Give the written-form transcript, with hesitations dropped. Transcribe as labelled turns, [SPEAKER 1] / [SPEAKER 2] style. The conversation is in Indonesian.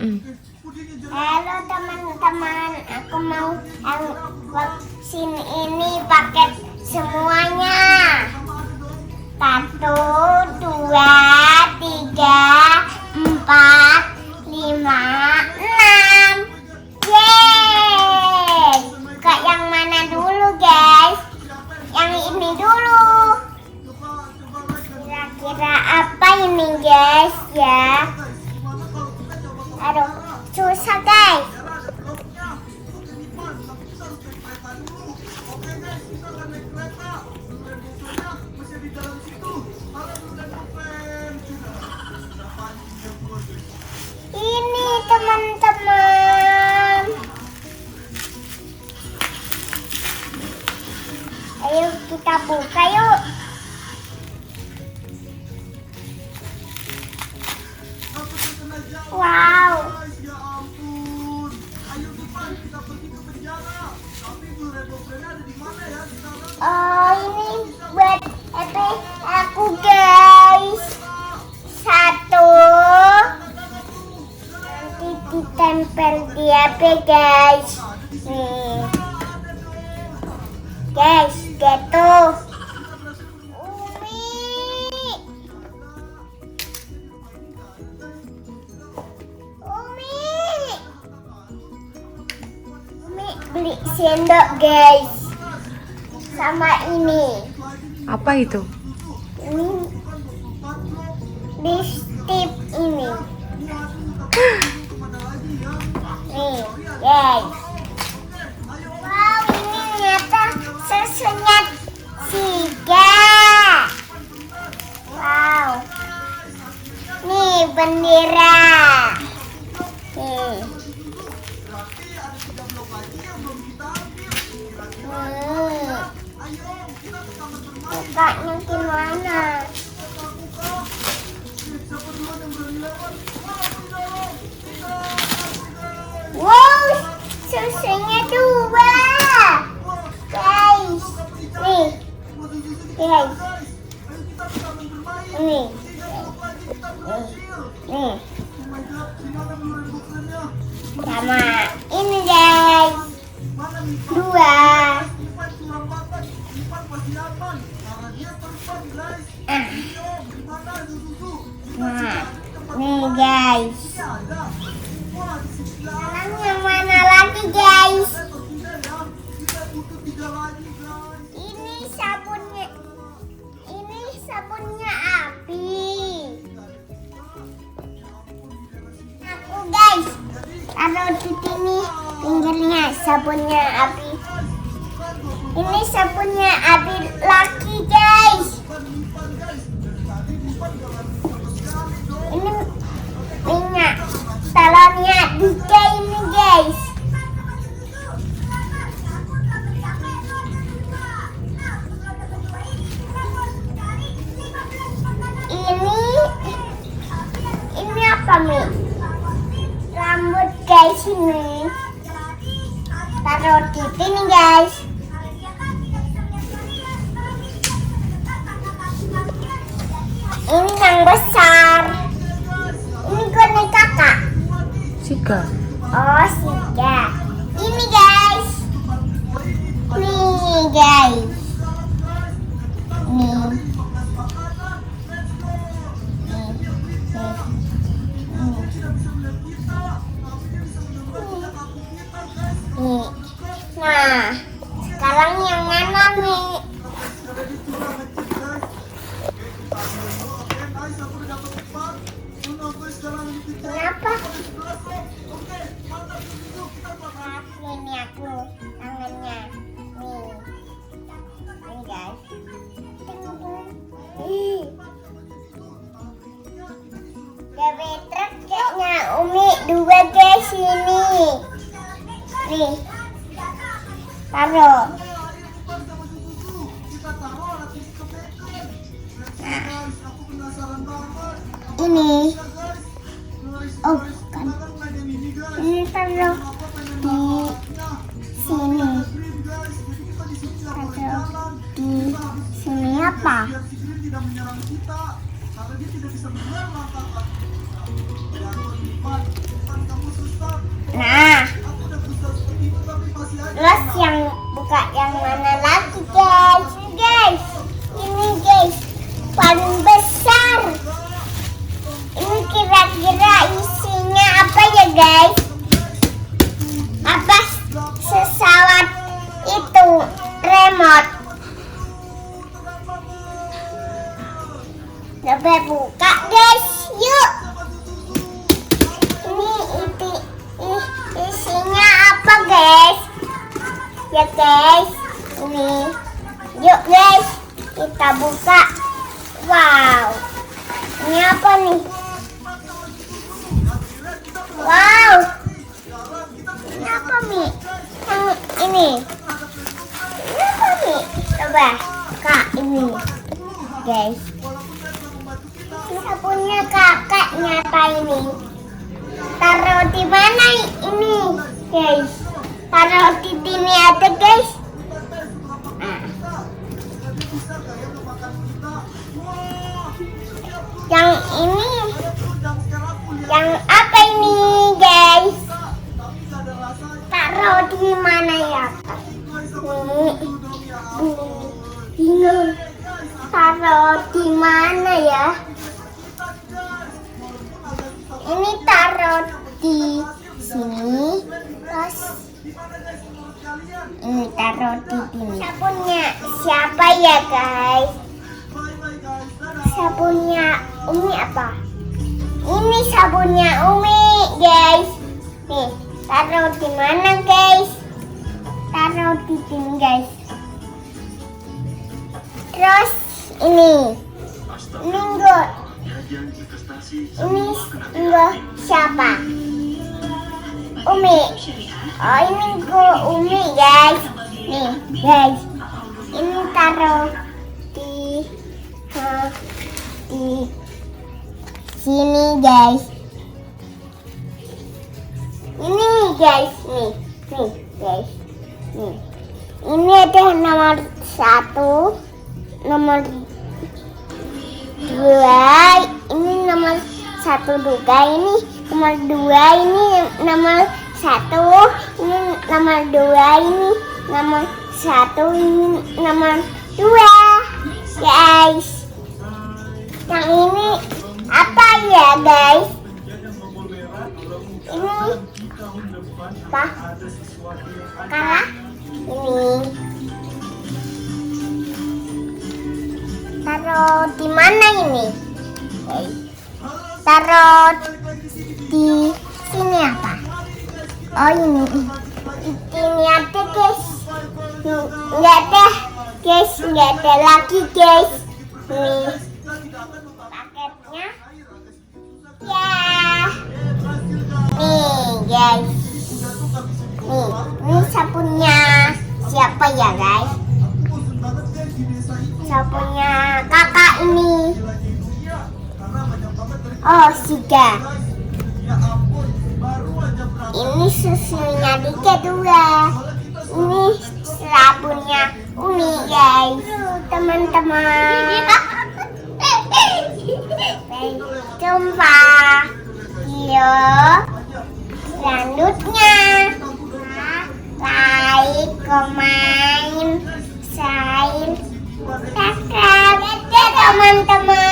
[SPEAKER 1] Halo teman-teman, aku mau vaksin ini paket semuanya. 1, 2, 3, 4, 5, 6. Yeay! Kak yang mana dulu guys? Yang ini dulu. Kira-kira apa ini guys ya? Aduh, susah guys. Ini teman-teman. Ayo kita buka yuk. Wow. Oh, ini buat aku guys. 1. Nanti ditempel di HP guys. Nih. Guys, gitu. Beli sendok guys, sama ini.
[SPEAKER 2] Apa itu?
[SPEAKER 1] Ini lipstick ini. Nih guys. Wow, ini ternyata susunya 3. Wow. Nih bendera. Nih. Bukanya gimana? Wow, susunya 2 guys. Nih guys. Nih. Sama ini guys. 2. Nah, nih guys. Sekarang yang mana lagi guys? Ini sabunnya. Ini sabunnya Abi. Aku guys. Taruh di sini pinggirnya sabunnya Abi. Ini sabunnya Abi laki guys. Ini minyak telurnya 3 ini guys. Ini apa Mi? Rambut guys ini. Taruh di sini guys. Ini yang besar. Ini boneka kakak.
[SPEAKER 2] Sika.
[SPEAKER 1] Oh, Sika. Ini guys. Nih guys. Nih. Nih. Nah, sekarang yang mana nih? Kenapa? Ini aku tangannya. Nih. Ini guys. Gawe truk kayaknya Umi 2 guys ini. Nih. Taruh. Nah. Ini. Oh, kan. Ini taruh di sini. Taruh di sini apa? ya guys. Ini yuk guys, kita buka. Wow, ini apa nih? Wow, ini apa nih? Yang ini apa nih? Coba kak, ini guys, ini sabunnya kakak. Nyata ini taruh di mana ini guys? Taruh di sini aja guys. Yang ini, yang apa ini guys? Taruh di mana ya? Bingung. Taruh di mana ya? Ini taruh di sini, terus ini taruh di sini. Sabunnya siapa ya guys? Sabunnya Umi apa? Ini sabunnya Umi guys. Nih, taruh di mana guys? Taruh di sini guys. Terus ini enggak. Ini enggak siapa? Umi. Oh, ini enggak Umi guys. Nih guys, ini taruh di sini guys. Ini guys, nih guys, nih. Ini ada nomor 1, nomor 2, ini nomor 1 juga, ini nomor 2, ini nomor 1, ini nomor 2, ini nomor 1, ini nomor 2 guys. Yang ini apa ya guys? Ini apa? Kalah? Ini taruh di mana ini? Taruh di sini apa? Oh ini ada guys. Nggak ada guys, nggak ada lagi guys. Ini paketnya ya. Nih guys, ini sabunnya siapa ya guys? Sabunnya kakak ini. Oh, Siga. Ini susunya di kedua. Ini sabunnya Umi guys. Teman-teman. Jumpa video selanjutnya. Like, comment, share, subscribe, teman-teman.